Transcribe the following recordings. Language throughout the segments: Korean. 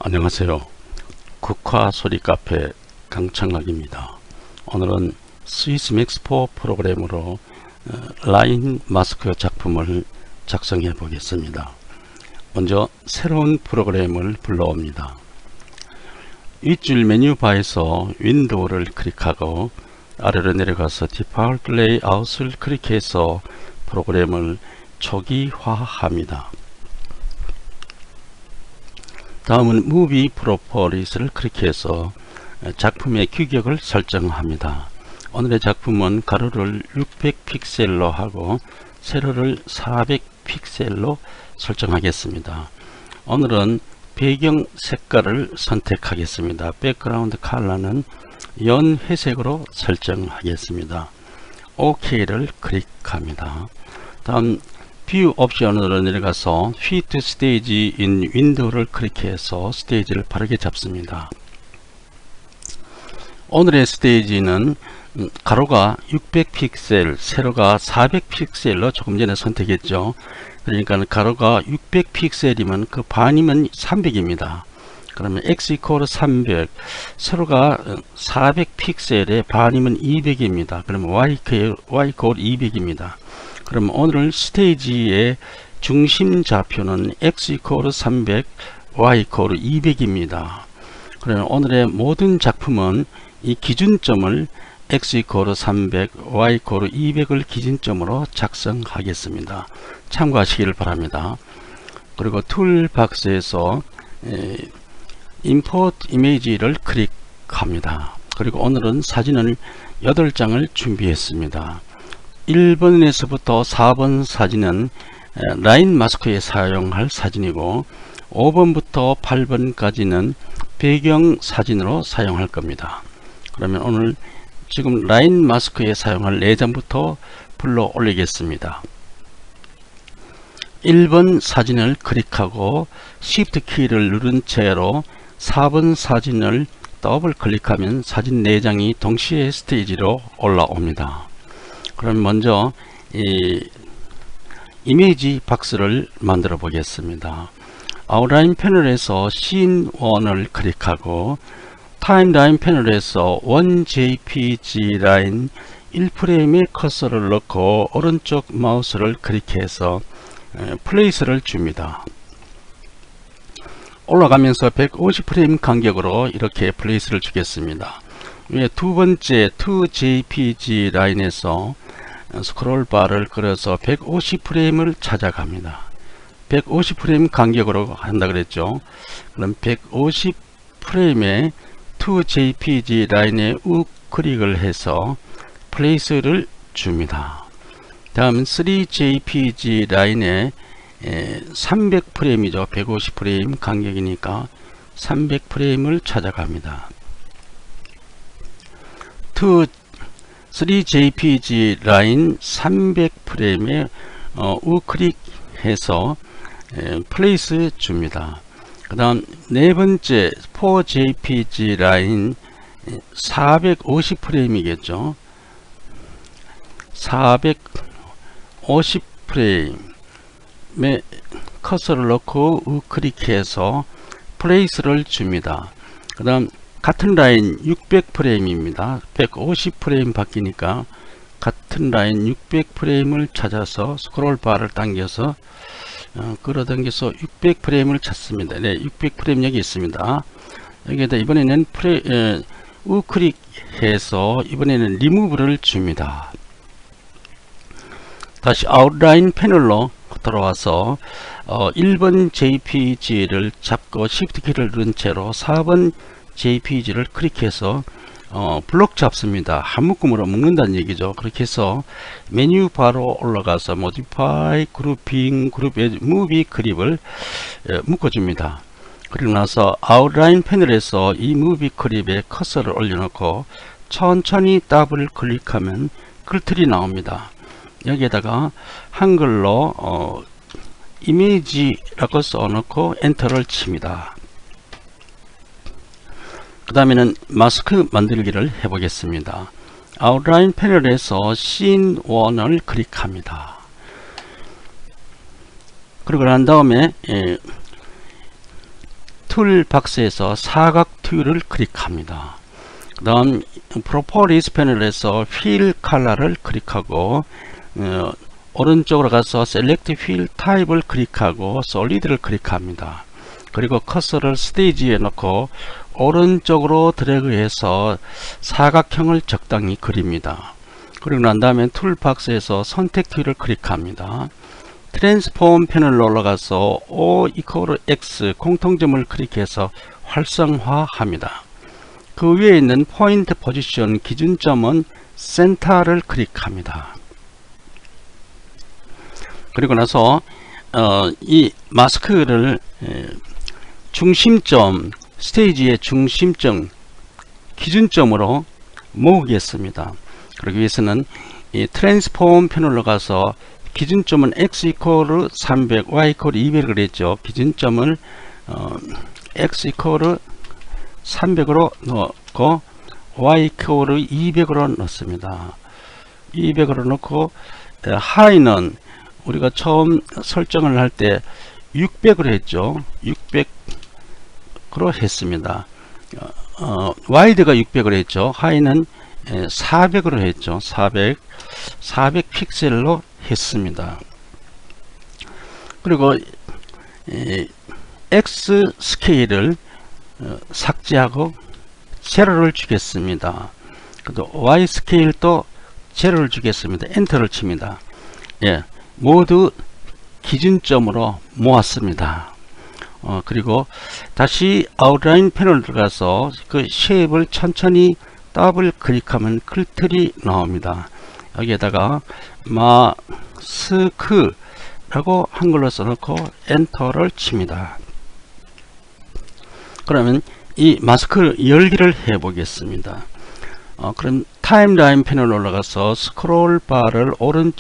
안녕하세요. 국화 소리 카페 강창락입니다. 오늘은 스위스맥스4 프로그램으로 라인 마스크 작품을 작성해 보겠습니다. 먼저 새로운 프로그램을 불러옵니다. 윗줄 메뉴바에서 윈도우를 클릭하고 아래로 내려가서 디폴트 레이아웃을 클릭해서 프로그램을 초기화합니다. 다음은 무비 프로퍼리스를 클릭해서 작품의 규격을 설정합니다. 오늘의 작품은 가로를 600픽셀로 하고 세로를 400픽셀로 설정하겠습니다. 오늘은 배경 색깔을 선택하겠습니다. 백그라운드 컬러는 연회색으로 설정하겠습니다. OK를 클릭합니다. 다음 뷰 옵션으로 내려가서 Fit Stage in Window를 클릭해서 스테이지를 바르게 잡습니다. 오늘의 스테이지는 가로가 600픽셀, 세로가 400픽셀로 조금 전에 선택했죠. 그러니까 가로가 600픽셀이면 그 반이면 300입니다. 그러면 x 이퀄 300, 세로가 400픽셀의 반이면 200입니다. 그러면 y 이퀄 200입니다. 그럼 오늘 스테이지의 중심 좌표는 x 이퀄 300, y 이퀄 200입니다. 그러면 오늘의 모든 작품은 이 기준점을 x 이퀄 300, y 이퀄 200을 기준점으로 작성하겠습니다. 참고하시기를 바랍니다. 그리고 툴박스에서 임포트 이미지를 클릭합니다. 그리고 오늘은 사진을 8장을 준비했습니다. 1번에서부터 4번 사진은 라인 마스크에 사용할 사진이고 5번부터 8번까지는 배경 사진으로 사용할 겁니다. 그러면 오늘 지금 라인 마스크에 사용할 4장부터 불러 올리겠습니다. 1번 사진을 클릭하고 Shift 키를 누른 채로 4번 사진을 더블 클릭하면 사진 4장이 동시에 스테이지로 올라옵니다. 그럼 먼저 이미지 박스를 만들어 보겠습니다. 아웃라인 패널에서 씬1을 클릭하고 타임라인 패널에서 1jpg 라인 1프레임에 커서를 넣고 오른쪽 마우스를 클릭해서 플레이스를 줍니다. 올라가면서 150프레임 간격으로 이렇게 플레이스를 주겠습니다. 위에 두 번째 2jpg 라인에서 스크롤 바를 끌어서 150프레임을 찾아갑니다. 150프레임 간격으로 한다 그랬죠. 그럼 150프레임에 2jpg 라인에 우클릭을 해서 플레이스를 줍니다. 다음 3jpg 라인에 300프레임이죠. 150프레임 간격이니까 300프레임을 찾아갑니다. 3jpg 라인 300프레임에 우클릭해서 플레이스 줍니다. 그 다음 네 번째 4jpg 라인 450프레임이겠죠. 450프레임에 커서를 넣고 우클릭해서 플레이스를 줍니다. 그 다음 같은 라인 600프레임입니다. 150프레임 바뀌니까 같은 라인 600프레임을 찾아서 스크롤 바를 당겨서 끌어당겨서 600프레임을 찾습니다. 네, 600프레임 여기 있습니다. 여기에다 이번에는 우클릭해서 이번에는 리무브를 줍니다. 다시 아웃라인 패널로 돌아와서 1번 JPG를 잡고 Shift 키를 누른 채로 4번 JPG를 클릭해서 블록 잡습니다. 한 묶음으로 묶는다는 얘기죠. 그렇게 해서 메뉴 바로 올라가서 Modify, Grouping, Group Edge, Movie 그립을 묶어줍니다. 그리고 나서 아웃라인 패널에서 이 무비 그립에 커서를 올려놓고 천천히 더블 클릭하면 글틀이 나옵니다. 여기에다가 한글로 이미지라고 써놓고 엔터를 칩니다. 그 다음에는 마스크 만들기를 해보겠습니다. 아웃라인 패널에서 씬1을 클릭합니다. 그리고 난 다음에 툴박스에서 사각 툴을 클릭합니다. 그 다음 프로퍼리스 패널에서 필 컬러를 클릭하고 오른쪽으로 가서 셀렉트 필 타입을 클릭하고 솔리드를 클릭합니다. 그리고 커서를 스테이지에 놓고 오른쪽으로 드래그해서 사각형을 적당히 그립니다. 그리고 난 다음에 툴박스에서 선택 툴을 클릭합니다. 트랜스폼 패널로 올라가서 O 이퀄 X 공통점을 클릭해서 활성화합니다. 그 위에 있는 포인트 포지션 기준점은 센터를 클릭합니다. 그리고 나서 이 마스크를 중심점, 스테이지의 중심점 기준점으로 모으겠습니다. 그러기 위해서는 이 트랜스폼 패널로 가서 기준점은 x 이퀄 300, y 이퀄 200을 했죠. 기준점을 x 이퀄 300으로 넣고 y 이퀄 200으로 넣습니다. 200으로 넣고 하이는 우리가 처음 설정을 할 때 600으로 했죠. 600으로 했습니다. 와이드가 600으로 했죠. 하이는 400으로 했죠. 400 픽셀로 했습니다. 그리고 X 스케일을 삭제하고 제로를 주겠습니다. 그리고 Y 스케일도 제로를 주겠습니다. 엔터를 칩니다. 예, 모두 기준점으로 모았습니다. 그리고 다시 아웃라인 패널 들어가서 그 쉐입을 천천히 더블 클릭하면 클틀이 나옵니다. 여기에다가 마스크라고 한글로 써놓고 엔터를 칩니다. 그러면 이 마스크 열기를 해 보겠습니다. 그럼 타임라인 패널 올라가서 스크롤 바를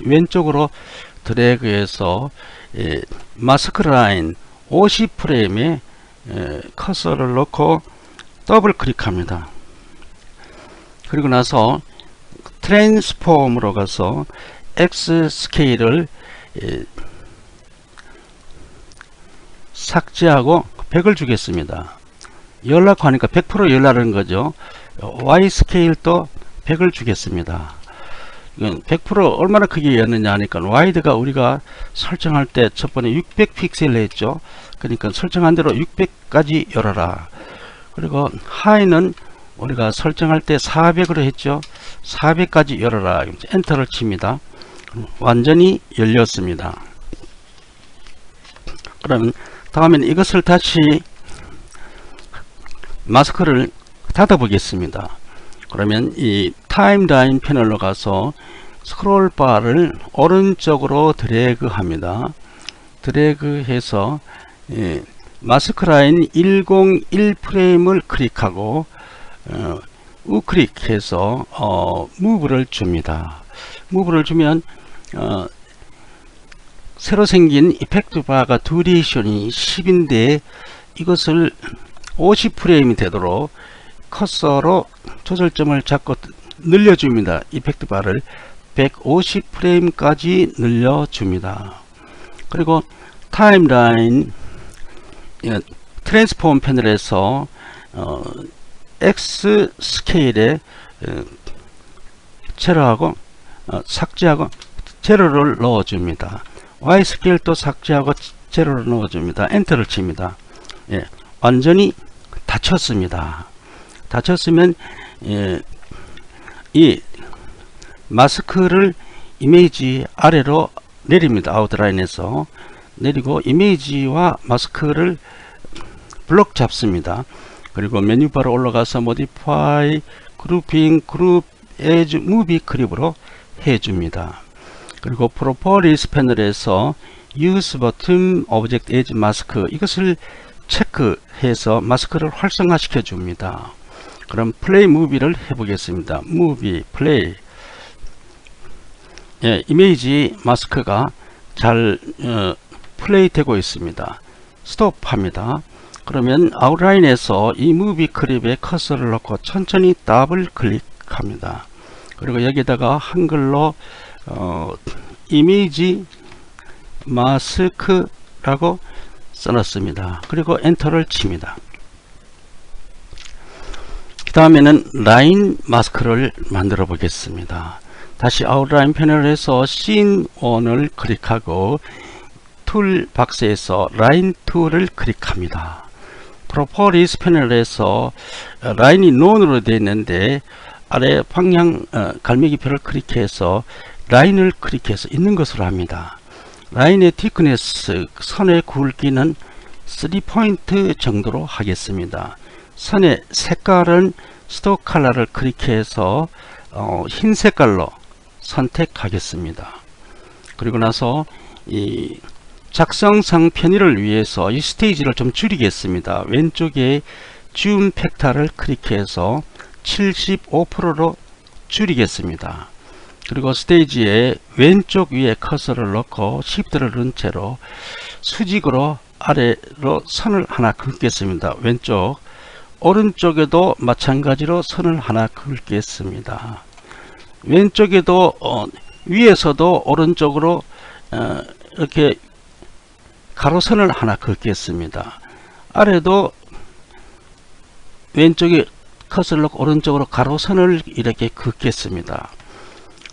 왼쪽으로 드래그해서 마스크 라인 50프레임에 커서를 놓고 더블 클릭합니다. 그리고 나서 트랜스폼으로 가서 X 스케일을 삭제하고 100을 주겠습니다. 열라고 하니까 100% 열라는 거죠. Y 스케일도 100을 주겠습니다. 100% 얼마나 크게 열느냐 하니까 와이드가 우리가 설정할 때 첫번에 600 픽셀 했죠. 그러니까 설정한 대로 600까지 열어라. 그리고 하이는 우리가 설정할 때 400으로 했죠. 400까지 열어라. 엔터를 칩니다. 완전히 열렸습니다. 그러면 다음엔 이것을 다시 마스크를 닫아 보겠습니다. 그러면 이 타임라인 패널로 가서 스크롤 바를 오른쪽으로 드래그 합니다. 드래그해서 마스크 라인 101 프레임을 클릭하고 우클릭해서 무브를 줍니다. 무브를 주면 새로 생긴 이펙트 바가 듀레이션이 10인데 이것을 50프레임이 되도록 커서로 조절점을 잡고 늘려줍니다. 이펙트 바를 150프레임까지 늘려줍니다. 그리고 타임라인 트랜스폼 패널에서 X 스케일에 제로하고 삭제하고 제로를 넣어줍니다. Y 스케일도 삭제하고 제로를 넣어줍니다. 엔터를 칩니다. 예, 완전히 닫혔습니다. 닫혔으면 이 마스크를 이미지 아래로 내립니다. 아웃라인에서 내리고 이미지와 마스크를 블록 잡습니다. 그리고 메뉴바로 올라가서 모디파이 그룹핑 그룹 에즈 무비 크립으로 해줍니다. 그리고 프로퍼리스 패널에서 유스 버튼 오브젝트 에즈 마스크 이것을 체크해서 마스크를 활성화시켜 줍니다. 그럼 플레이 무비를 해보겠습니다. 무비 플레이. 예, 이미지 마스크가 잘 플레이 되고 있습니다. 스톱합니다. 그러면 아웃라인에서 이 무비 크립에 커서를 넣고 천천히 더블 클릭합니다. 그리고 여기다가 한글로 이미지 마스크라고 써놨습니다. 그리고 엔터를 칩니다. 그 다음에는 라인 마스크를 만들어 보겠습니다. 다시 아웃라인 패널에서 씬 1을 클릭하고 툴 박스에서 라인 툴을 클릭합니다. 프로퍼리스 패널에서 라인이 논으로 되어 있는데 아래 방향 갈매기표를 클릭해서 라인을 클릭해서 있는 것으로 합니다. 라인의 thickness, 선의 굵기는 3포인트 정도로 하겠습니다. 선의 색깔은 스토크 컬러를 클릭해서 흰 색깔로 선택하겠습니다. 그리고 나서 이 작성상 편의를 위해서 이 스테이지를 좀 줄이겠습니다. 왼쪽에 줌 팩터를 클릭해서 75%로 줄이겠습니다. 그리고 스테이지에 왼쪽 위에 커서를 넣고 Shift를 누른 채로 수직으로 아래로 선을 하나 긋겠습니다. 왼쪽, 오른쪽에도 마찬가지로 선을 하나 긋겠습니다. 왼쪽에도 위에서도 오른쪽으로 이렇게 가로선을 하나 긋겠습니다. 아래도 왼쪽에 커서를 넣고 오른쪽으로 가로선을 이렇게 긋겠습니다.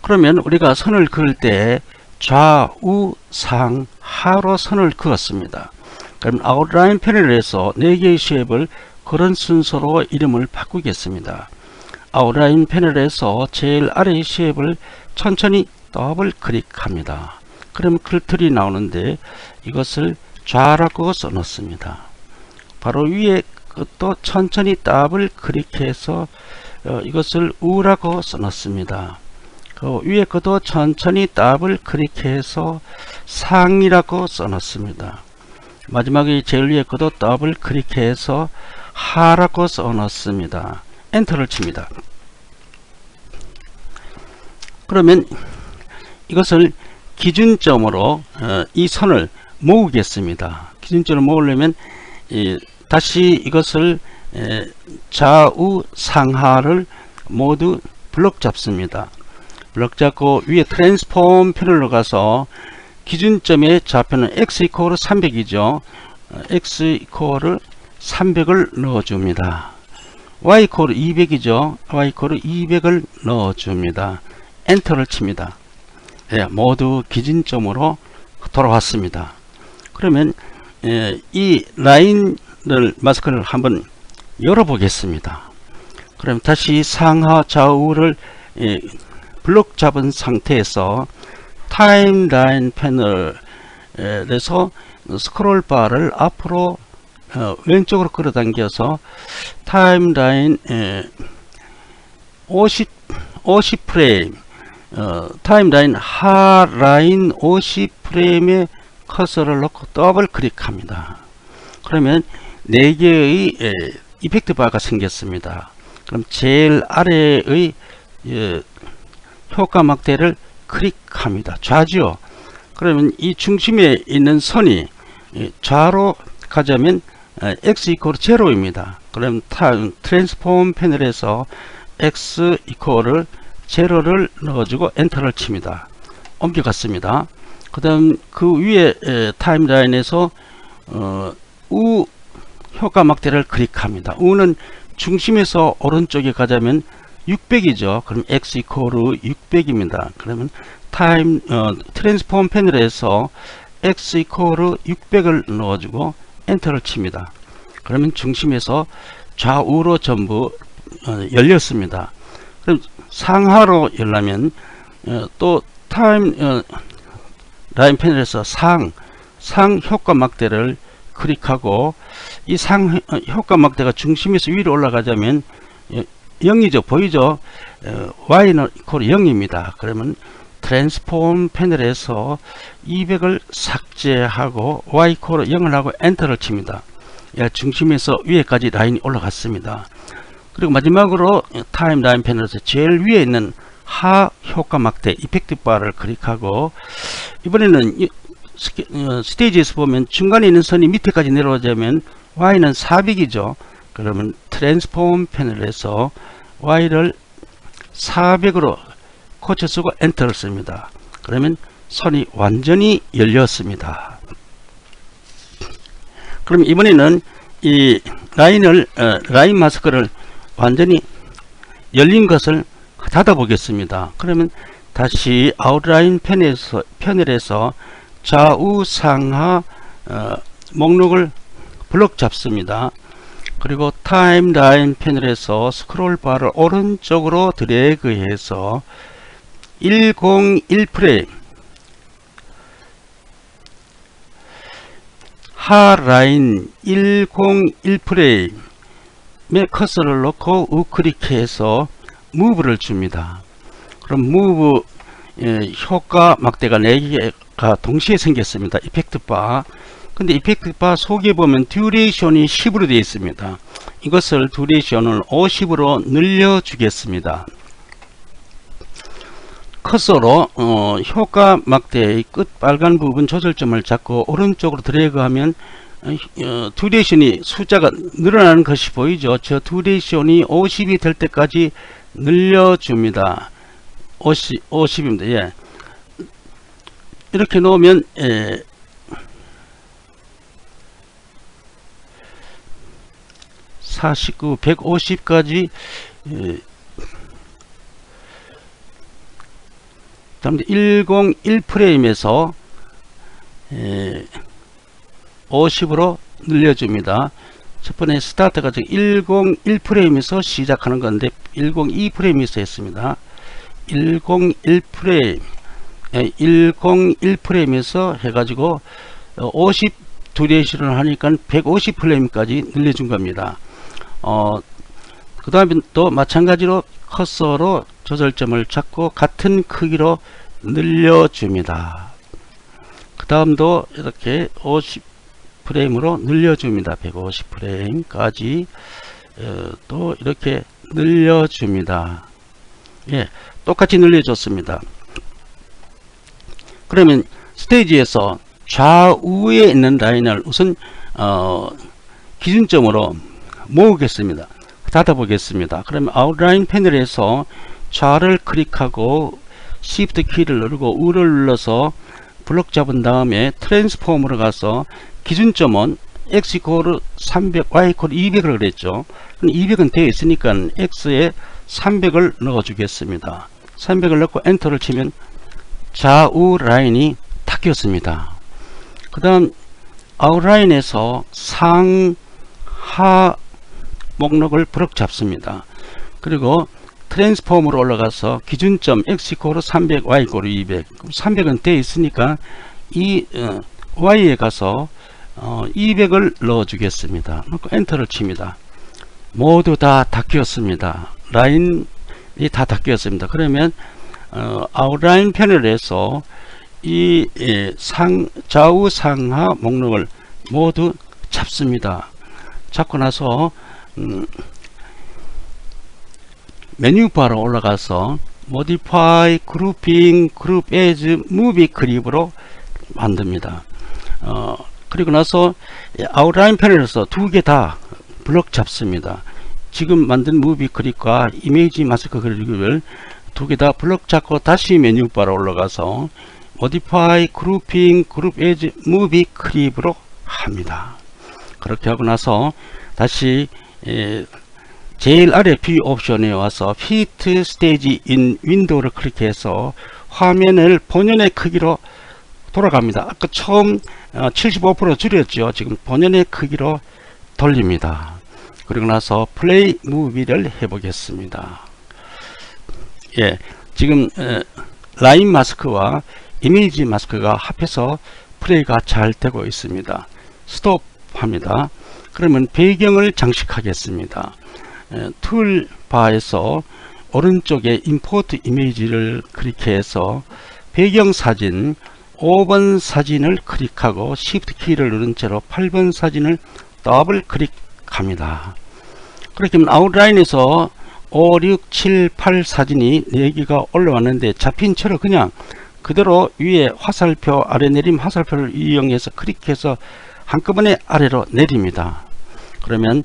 그러면 우리가 선을 그을 때 좌우 상 하로 선을 그었습니다. 그럼 아웃라인 패널에서 4개의 쉐입을 그런 순서로 이름을 바꾸겠습니다. 아웃라인 패널에서 제일 아래의 쉐입을 천천히 더블 클릭합니다. 그럼 글틀이 나오는데 이것을 좌라고 써놓습니다. 바로 위에 것도 천천히 더블 클릭해서 이것을 우라고 써놓습니다. 그 위에 것도 천천히 더블 클릭해서 상이라고 써놓습니다. 마지막에 제일 위에 것도 더블 클릭해서 하라고 써놓습니다. 엔터를 칩니다. 그러면 이것을 기준점으로 이 선을 모으겠습니다. 기준점을 모으려면 다시 이것을 좌우 상하를 모두 블럭 잡습니다. 블럭 잡고 위에 트랜스폼 패널로 가서 기준점의 좌표는 x 이퀄 300이죠. x 이퀄 300을 넣어줍니다. y 이퀄 200이죠. y 이퀄 200을 넣어줍니다. 엔터를 칩니다. 모두 기준점으로 돌아왔습니다. 그러면 이 라인을 마스크를 한번 열어보겠습니다. 그럼 다시 상하 좌우를 블록 잡은 상태에서 타임라인 패널에서 스크롤 바를 앞으로 왼쪽으로 끌어당겨서 타임라인 50프레임 타임라인 하라인 50프레임에 커서를 넣고 더블 클릭합니다. 그러면 4개의 이펙트 바가 생겼습니다. 그럼 제일 아래의 효과 막대를 클릭합니다. 좌죠. 그러면 이 중심에 있는 선이 좌로 가자면 x 이퀄 0입니다. 그럼 트랜스폼 패널에서 x 이퀄 0를 넣어주고 엔터를 칩니다. 옮겨갔습니다. 그 다음 그 위에 타임라인에서 우 효과 막대를 클릭합니다. 우는 중심에서 오른쪽에 가자면 600이죠. 그럼 x 이퀄 600입니다. 그러면 트랜스폼 패널에서 x 이퀄 600을 넣어주고 엔터를 칩니다. 그러면 중심에서 좌우로 전부 열렸습니다. 그럼 상하로 열려면 또 라인 패널에서 상 효과 막대를 클릭하고 이 상 효과 막대가 중심에서 위로 올라가자면 0이죠. 보이죠? y는 이퀄 0입니다. 그러면 트랜스폼 패널에서 200을 삭제하고 y 이퀄 0을 하고 엔터를 칩니다. 중심에서 위에까지 라인이 올라갔습니다. 그리고 마지막으로 타임라인 패널에서 제일 위에 있는 하 효과 막대 이펙트 바를 클릭하고 이번에는 스테이지에서 보면 중간에 있는 선이 밑에까지 내려오자면 y는 400이죠. 그러면 트랜스폼 패널에서 y를 400으로 코치 쓰고 엔터를 씁니다. 그러면 선이 완전히 열렸습니다. 그럼 이번에는 이 라인 마스크를 완전히 열린 것을 닫아 보겠습니다. 그러면 다시 아웃라인 패널에서 좌우 상하 목록을 블록 잡습니다. 그리고 타임라인 패널에서 스크롤바를 오른쪽으로 드래그해서 101프레임 하라인 101프레임에 커서를 놓고 우클릭해서 무브를 줍니다. 그럼 무브 효과 막대가 4개가 동시에 생겼습니다. 이펙트 바. 근데 이펙트 바 속에 보면 듀레이션이 10으로 되어 있습니다. 이것을 듀레이션을 50으로 늘려 주겠습니다. 커서로 효과 막대의 끝 빨간 부분 조절점을 잡고 오른쪽으로 드래그하면 듀레이션이 숫자가 늘어나는 것이 보이죠. 저 듀레이션이 50이 될 때까지 늘려줍니다. 50입니다. 예. 이렇게 놓으면 49, 150까지 101프레임에서 50으로 늘려줍니다. 첫 번째 스타트가 101프레임에서 시작하는 건데 102프레임에서 했습니다. 101프레임 101프레임에서 해가지고 50 듀레이션을 하니까 150프레임까지 늘려준 겁니다. 그 다음에 또 마찬가지로 커서로 조절점을 잡고 같은 크기로 늘려줍니다. 그 다음도 이렇게 50프레임으로 늘려줍니다. 150프레임까지 또 이렇게 늘려줍니다. 예, 똑같이 늘려줬습니다. 그러면 스테이지에서 좌우에 있는 라인을 우선 기준점으로 모으겠습니다. 닫아 보겠습니다. 그러면 아웃라인 패널에서 좌를 클릭하고 Shift 키를 누르고 우를 눌러서 블록 잡은 다음에 트랜스폼으로 가서 기준점은 X 이퀄 300, Y 이퀄 200을 그랬죠. 200은 되어 있으니까 X에 300을 넣어 주겠습니다. 300을 넣고 엔터를 치면 좌우 라인이 닫혔습니다. 그 다음 아웃라인에서 상하 목록을 블록 잡습니다. 그리고 트랜스폼으로 올라가서 기준점 X 이퀄 300, Y 이퀄 200. 300은 되어 있으니까 이 Y에 가서 200을 넣어 주겠습니다. 그리고 엔터를 칩니다. 모두 다 닫혔습니다. 라인이 다 닫혔습니다. 그러면 아웃라인 패널에서 이 좌우 상하 목록을 모두 잡습니다. 잡고 나서 메뉴바로 올라가서 Modify, Grouping, Group as Movie 클립으로 만듭니다. 그리고 나서 아웃라인 패널에서 두 개 다 블록 잡습니다. 지금 만든 무비 클립과 이미지 마스크 클립을 두 개 다 블록 잡고 다시 메뉴바로 올라가서 Modify, Grouping, Group as Movie 클립으로 합니다. 그렇게 하고 나서 다시 제일 아래 뷰 옵션에 와서 Fit Stage in Window를 클릭해서 화면을 본연의 크기로 돌아갑니다. 아까 처음 75% 줄였죠. 지금 본연의 크기로 돌립니다. 그리고 나서 플레이 무비를 해보겠습니다. 예, 지금 라인 마스크와 이미지 마스크가 합해서 플레이가 잘 되고 있습니다. 스톱 합니다. 그러면 배경을 장식하겠습니다. 툴바에서 오른쪽에 임포트 이미지를 클릭해서 배경 사진 5번 사진을 클릭하고 Shift 키를 누른 채로 8번 사진을 더블 클릭합니다. 그렇게 하면 아웃라인에서 5, 6, 7, 8 사진이 4개가 올라왔는데 잡힌 채로 그냥 그대로 위에 화살표 아래 내림 화살표를 이용해서 클릭해서 한꺼번에 아래로 내립니다. 그러면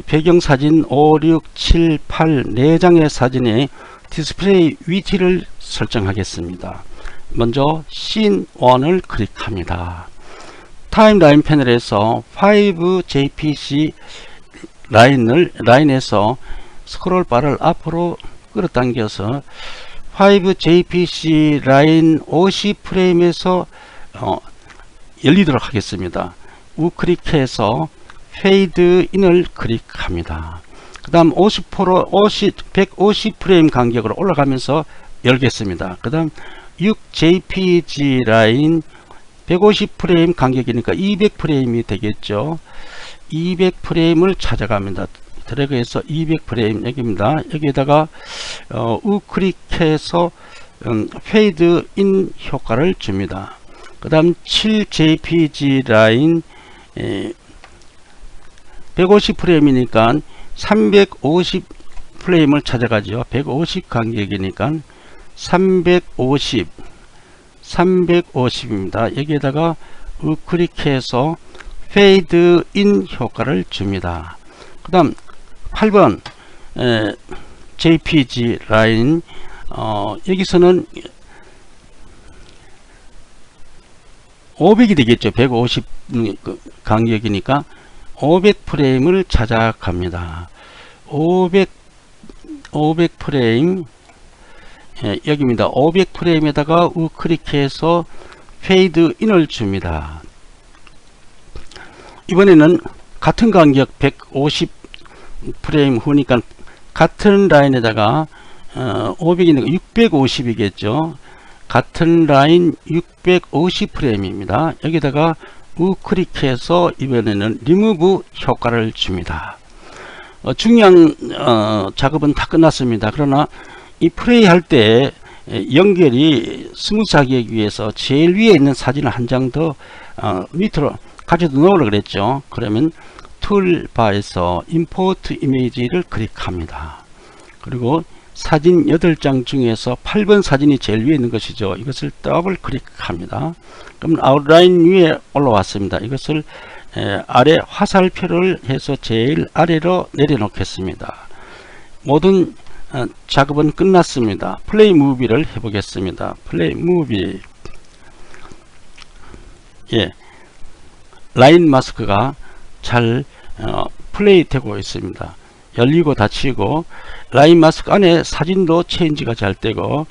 배경사진 5, 6, 7, 8 4장의 사진의 디스플레이 위치를 설정하겠습니다. 먼저 씬 1을 클릭합니다. 타임라인 패널에서 5JPC 라인에서 스크롤 바를 앞으로 끌어당겨서 5JPC 라인 50프레임에서 열리도록 하겠습니다. 우클릭해서 페이드 인을 클릭합니다. 그 다음 150프레임 간격으로 올라가면서 열겠습니다. 그 다음 6JPG 라인 150프레임 간격이니까 200프레임이 되겠죠. 200프레임을 찾아갑니다. 드래그해서 200프레임 여기입니다. 여기에다가 우클릭해서 페이드 인 효과를 줍니다. 그 다음 7JPG 라인 150프레임이니까 350프레임을 찾아가죠. 150 간격이니까 350입니다. 여기에다가 우클릭해서 페이드 인 효과를 줍니다. 그 다음 8번 JPG 라인 여기서는 500이 되겠죠. 150 간격이니까 500프레임을 찾아갑니다. 500프레임 여기입니다. 500프레임에다가 우클릭해서 페이드 인을 줍니다. 이번에는 같은 간격 150프레임 후니까 같은 라인에다가 500이니까 650이겠죠. 같은 라인 650프레임입니다. 여기다가 우클릭해서 이번에는 리무브 효과를 줍니다. 중요한 작업은 다 끝났습니다. 그러나 이 플레이 할 때 연결이 스무스하게 하기 위해서 제일 위에 있는 사진을 한 장 더 밑으로 가져다 놓으라 그랬죠. 그러면 툴바에서 임포트 이미지를 클릭합니다. 그리고 사진 8장 중에서 8번 사진이 제일 위에 있는 것이죠. 이것을 더블 클릭합니다. 그럼 아웃라인 위에 올라왔습니다. 이것을 아래 화살표를 해서 제일 아래로 내려놓겠습니다. 모든 작업은 끝났습니다. 플레이 무비를 해보겠습니다. 플레이 무비. 라인 마스크가 잘 플레이 되고 있습니다. 열리고 닫히고 라인 마스크 안에 사진도 체인지가 잘 되고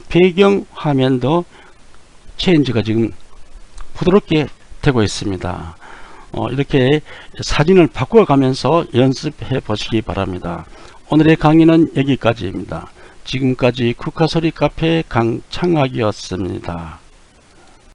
배경 화면도 체인지가 지금 부드럽게 되고 있습니다. 이렇게 사진을 바꾸어 가면서 연습해 보시기 바랍니다. 오늘의 강의는 여기까지입니다. 지금까지 국가소리 카페 강창학이었습니다.